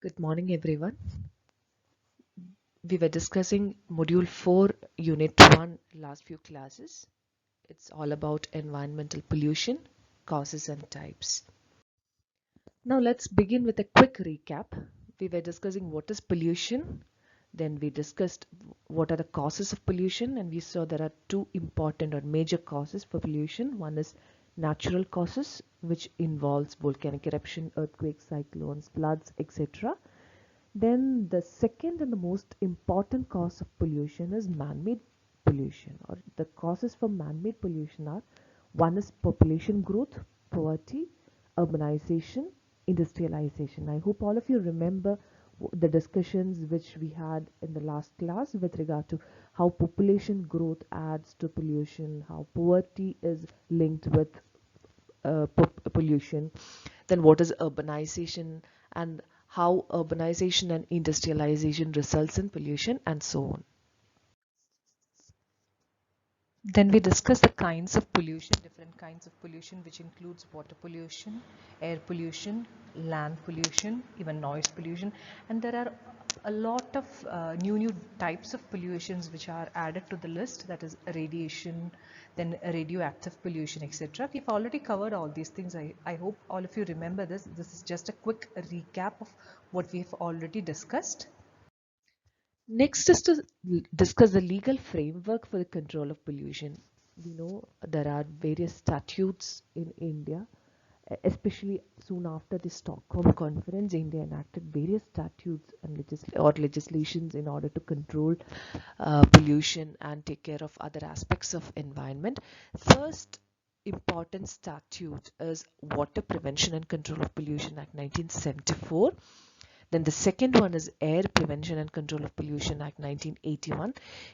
Good morning, everyone. We were discussing Module 4, Unit 1, last few classes. It's all about environmental pollution, causes and types. Now let's begin with a quick recap. We were discussing what is pollution, then we discussed what are the causes of pollution, and we saw there are two important or major causes for pollution. One is natural causes, which involves volcanic eruption, earthquakes, cyclones, floods, etc. Then the second and the most important cause of pollution is man-made pollution, or the causes for man-made pollution are: one is population growth, poverty, urbanization, industrialization. I hope all of you remember the discussions which we had in the last class with regard to how population growth adds to pollution, how poverty is linked with pollution, then what is urbanization, and how urbanization and industrialization results in pollution, and so on. Then we discuss the kinds of pollution, different kinds of pollution, which includes water pollution, air pollution, land pollution, even noise pollution. And there are a lot of new types of pollutions which are added to the list, that is radiation, then radioactive pollution, etc. We've already covered all these things. I hope all of you remember this. This is just a quick recap of what we've already discussed. Next is to discuss the legal framework for the control of pollution. We know there are various statutes in India, especially soon after the Stockholm Conference. India enacted various statutes and legislations in order to control pollution and take care of other aspects of environment. First important statute is Water Prevention and Control of Pollution Act 1974. Then the second one is Air Prevention and Control of Pollution Act 1981.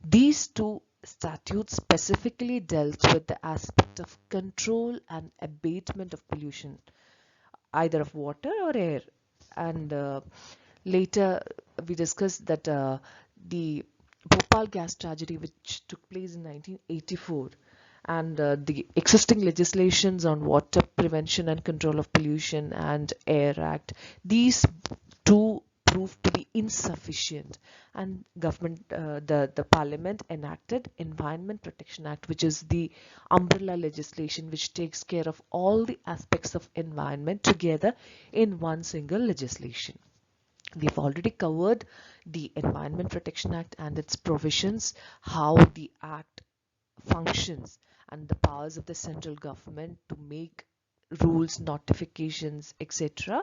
These two statutes specifically dealt with the aspect of control and abatement of pollution, either of water or air. And later we discussed that the Bhopal gas tragedy, which took place in 1984, and the existing legislations on water prevention and control of pollution and air act, these two proved to be insufficient, and the parliament enacted Environment Protection Act, which is the umbrella legislation which takes care of all the aspects of environment together in one single legislation. We've already covered the Environment Protection Act and its provisions, how the act functions, and the powers of the central government to make rules, notifications, etc.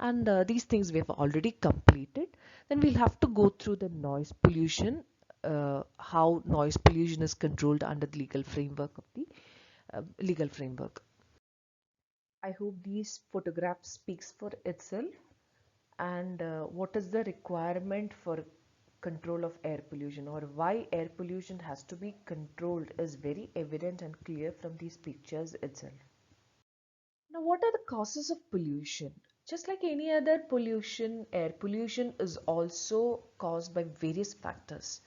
And these things we have already completed. Then we'll have to go through the noise pollution, how noise pollution is controlled under the legal framework of the legal framework. I hope these photographs speaks for itself. And what is the requirement for control of air pollution, or why air pollution has to be controlled, is very evident and clear from these pictures itself. Now, what are the causes of pollution? Just like any other pollution, air pollution is also caused by various factors.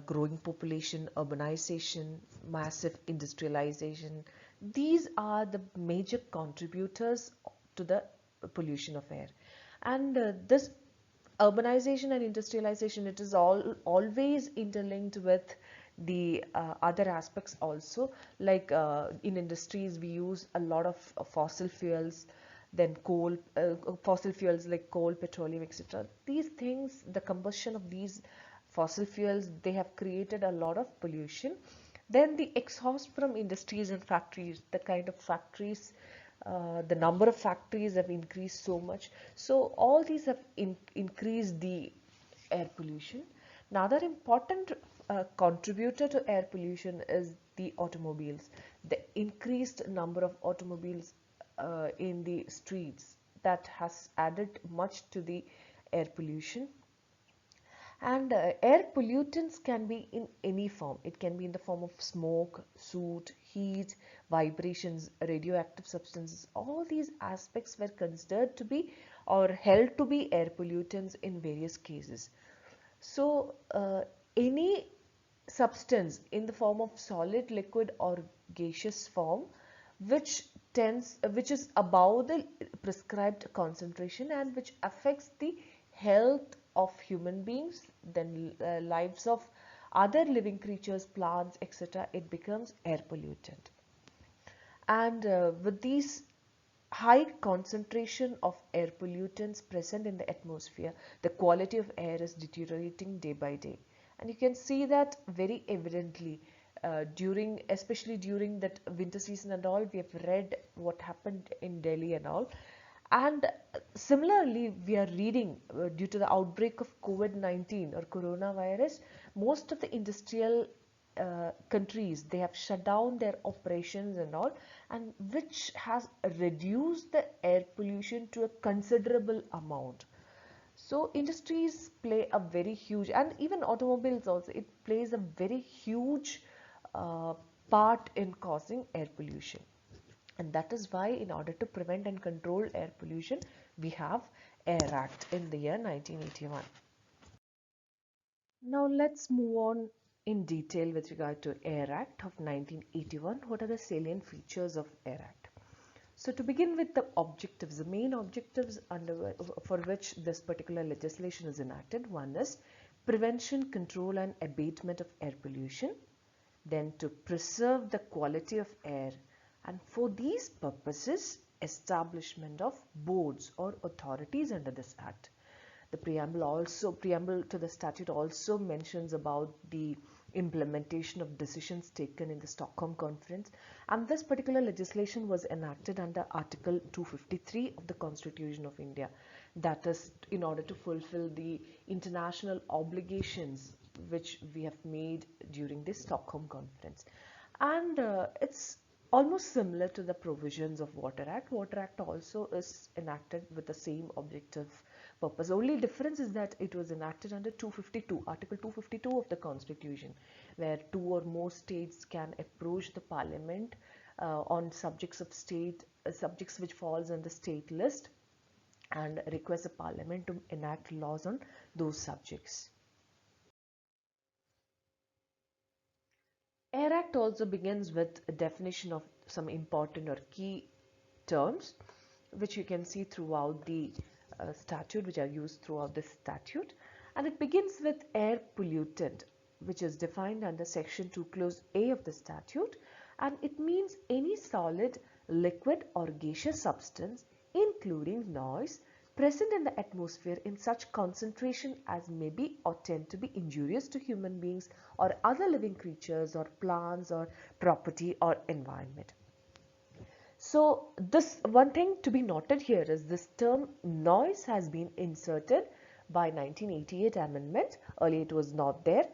Growing population, urbanization, massive industrialization. These are the major contributors to the pollution of air. And this urbanization and industrialization, it is always interlinked with the other aspects also, like in industries we use a lot of fossil fuels, then fossil fuels like coal, petroleum, etc. These things, the combustion of these fossil fuels, they have created a lot of pollution. Then the exhaust from industries and factories, the kind of factories, the number of factories have increased so much. So all these have increased the air pollution. Another important contributor to air pollution is the automobiles. The increased number of automobiles in the streets, that has added much to the air pollution. And air pollutants can be in any form. It can be in the form of smoke, soot, heat, vibrations, radioactive substances. All these aspects were considered to be or held to be air pollutants in various cases. So, any substance in the form of solid, liquid, or gaseous form which which is above the prescribed concentration and which affects the health of human beings, then lives of other living creatures, plants, etc., it becomes air pollutant. And with these high concentration of air pollutants present in the atmosphere, the quality of air is deteriorating day by day. And you can see that very evidently especially during that winter season and all. We have read what happened in Delhi and all. And similarly, we are reading due to the outbreak of COVID-19 or coronavirus, most of the industrial countries, they have shut down their operations and all, and which has reduced the air pollution to a considerable amount. So industries play a very huge, and even automobiles also, it plays a very huge uh, part in causing air pollution. And that is why, in order to prevent and control air pollution, we have Air Act in the year 1981. Now let's move on in detail with regard to Air Act of 1981. What are the salient features of Air Act? So to begin with the objectives, the main objectives for which this particular legislation is enacted, one is prevention, control and abatement of air pollution, then to preserve the quality of air, and for these purposes establishment of boards or authorities under this act. The preamble to the statute also mentions about the implementation of decisions taken in the Stockholm Conference, and this particular legislation was enacted under Article 253 of the Constitution of India. That is in order to fulfill the international obligations which we have made during the Stockholm Conference. And it's almost similar to the provisions of Water Act. Water Act also is enacted with the same objective purpose. Only difference is that it was enacted under 252, Article 252 of the Constitution, where two or more states can approach the Parliament on subjects of state, subjects which falls on the state list, and request the Parliament to enact laws on those subjects. Air Act also begins with a definition of some important or key terms which you can see throughout the statute, which are used throughout this statute. And it begins with air pollutant, which is defined under section 2 clause A of the statute, and it means any solid, liquid or gaseous substance including noise present in the atmosphere in such concentration as may be or tend to be injurious to human beings or other living creatures or plants or property or environment. So this one thing to be noted here is this term noise has been inserted by 1988 amendment. Earlier it was not there,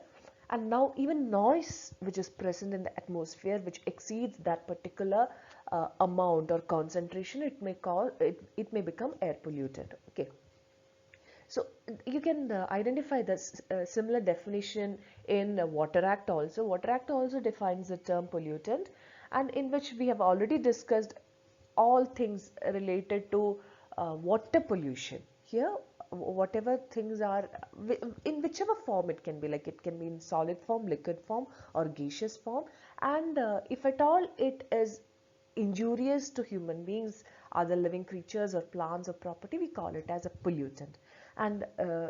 and now even noise which is present in the atmosphere which exceeds that particular amount or concentration, it may become air pollutant. Okay. So you can identify this similar definition in Water Act also. Water Act also defines the term pollutant, and in which we have already discussed all things related to water pollution. Here, whatever things are, in whichever form it can be, like it can be in solid form, liquid form or gaseous form, and if at all it is injurious to human beings, other living creatures or plants or property, we call it as a pollutant. And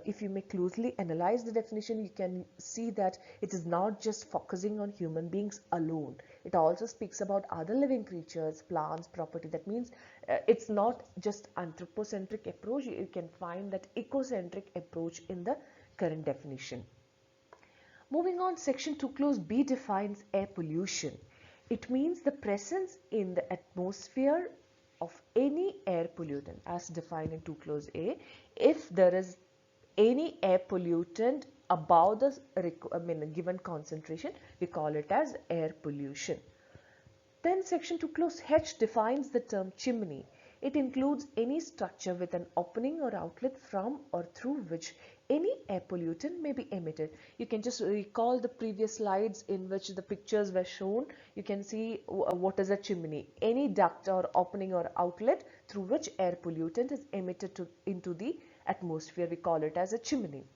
if you may closely analyze the definition, you can see that it is not just focusing on human beings alone. It also speaks about other living creatures, plants, property. That means it's not just anthropocentric approach. You can find that ecocentric approach in the current definition. Moving on, section 2 clause B defines air pollution. It means the presence in the atmosphere of any air pollutant as defined in 2 clause A. If there is any air pollutant above the given concentration, we call it as air pollution. Then section 2 clause H defines the term chimney. It includes any structure with an opening or outlet from or through which any air pollutant may be emitted. You can just recall the previous slides in which the pictures were shown. You can see what is a chimney. Any duct or opening or outlet through which air pollutant is emitted into the atmosphere, we call it as a chimney.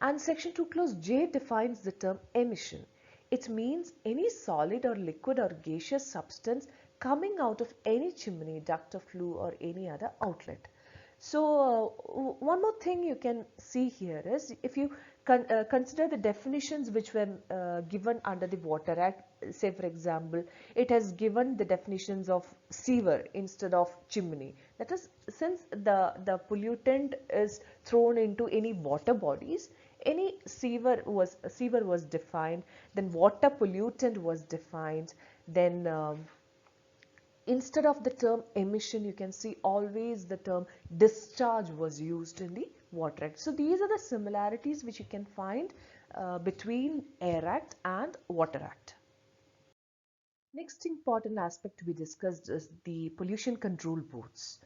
And section 2 clause J defines the term emission. It means any solid or liquid or gaseous substance coming out of any chimney, duct or flue or any other outlet. So one more thing you can see here is, if you consider the definitions which were given under the Water Act, say for example, it has given the definitions of sewer instead of chimney. That is, since the pollutant is thrown into any water bodies, any sewer was defined, then water pollutant was defined, then instead of the term emission, you can see always the term discharge was used in the Water Act. So these are the similarities which you can find between Air Act and Water Act. Next important aspect to be discussed is the pollution control boards.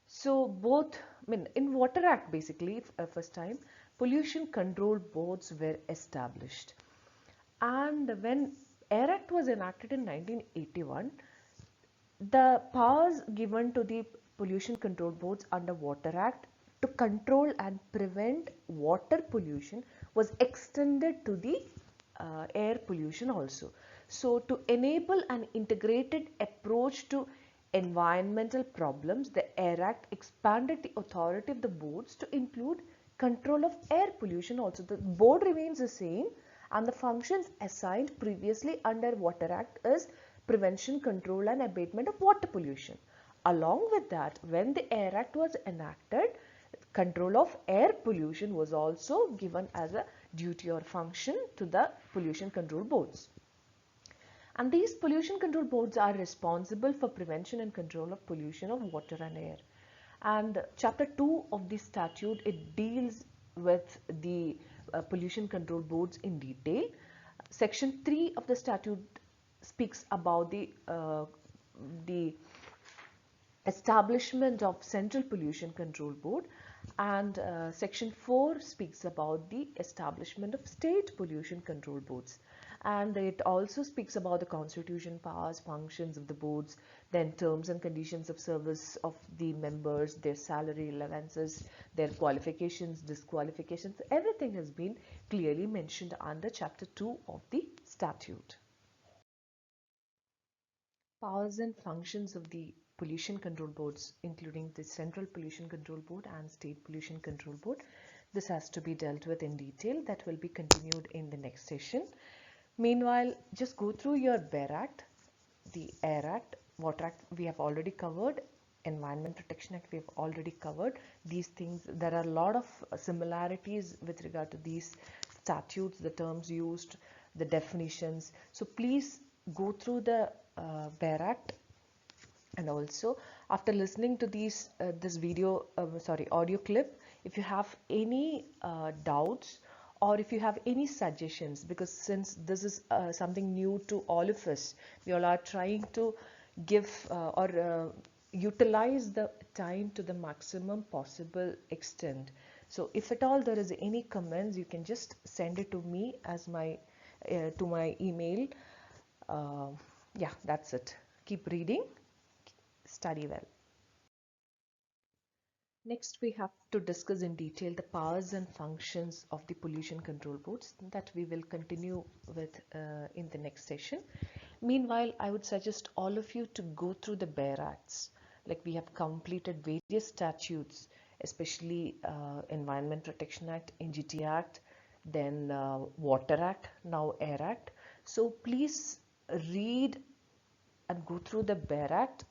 So both, in Water Act basically, first time, pollution control boards were established. And when Air Act was enacted in 1981, the powers given to the pollution control boards under Water Act to control and prevent water pollution was extended to the air pollution also. So to enable an integrated approach to environmental problems, the Air Act expanded the authority of the boards to include control of air pollution also. The board remains the same, and the functions assigned previously under Water Act is prevention, control and abatement of water pollution. Along with that, when the Air Act was enacted, control of air pollution was also given as a duty or function to the pollution control boards. And these pollution control boards are responsible for prevention and control of pollution of water and air. And chapter 2 of the statute, it deals with the pollution control boards in detail. Section 3 of the statute speaks about the establishment of Central Pollution Control Board, and section 4 speaks about the establishment of State Pollution Control Boards, and it also speaks about the constitution, powers, functions of the boards, then terms and conditions of service of the members, their salary allowances, their qualifications, disqualifications. Everything has been clearly mentioned under chapter 2 of the statute. Powers and functions of the pollution control boards, including the Central Pollution Control Board and State Pollution Control Board. This has to be dealt with in detail. That will be continued in the next session. Meanwhile, just go through your BEAR Act, the Air Act, Water Act we have already covered, Environment Protection Act we have already covered. These things, there are a lot of similarities with regard to these statutes, the terms used, the definitions. So please go through the BEAR Act, and also after listening to this audio clip, if you have any doubts or if you have any suggestions, because since this is something new to all of us, we all are trying to give utilize the time to the maximum possible extent. So if at all there is any comments, you can just send it to me as my to my email. Yeah, that's it. Keep reading, study well. Next, we have to discuss in detail the powers and functions of the pollution control boards, that we will continue with in the next session. Meanwhile, I would suggest all of you to go through the BEAR Acts. Like, we have completed various statutes, especially Environment Protection Act, NGT Act, then Water Act, now Air Act. So please read and go through the BEAR Act,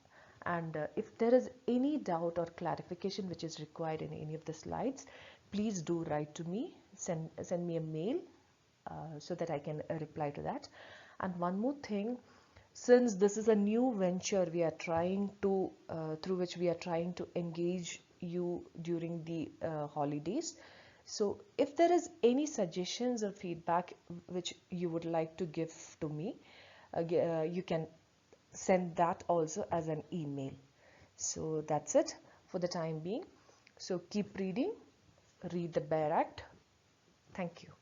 and if there is any doubt or clarification which is required in any of the slides, please do write to me, send me a mail so that I can reply to that. And one more thing, since this is a new venture we are trying to through which we are trying to engage you during the holidays, so if there is any suggestions or feedback which you would like to give to me, you can send that also as an email. So that's it for the time being. So keep reading, read the BEAR Act. Thank you.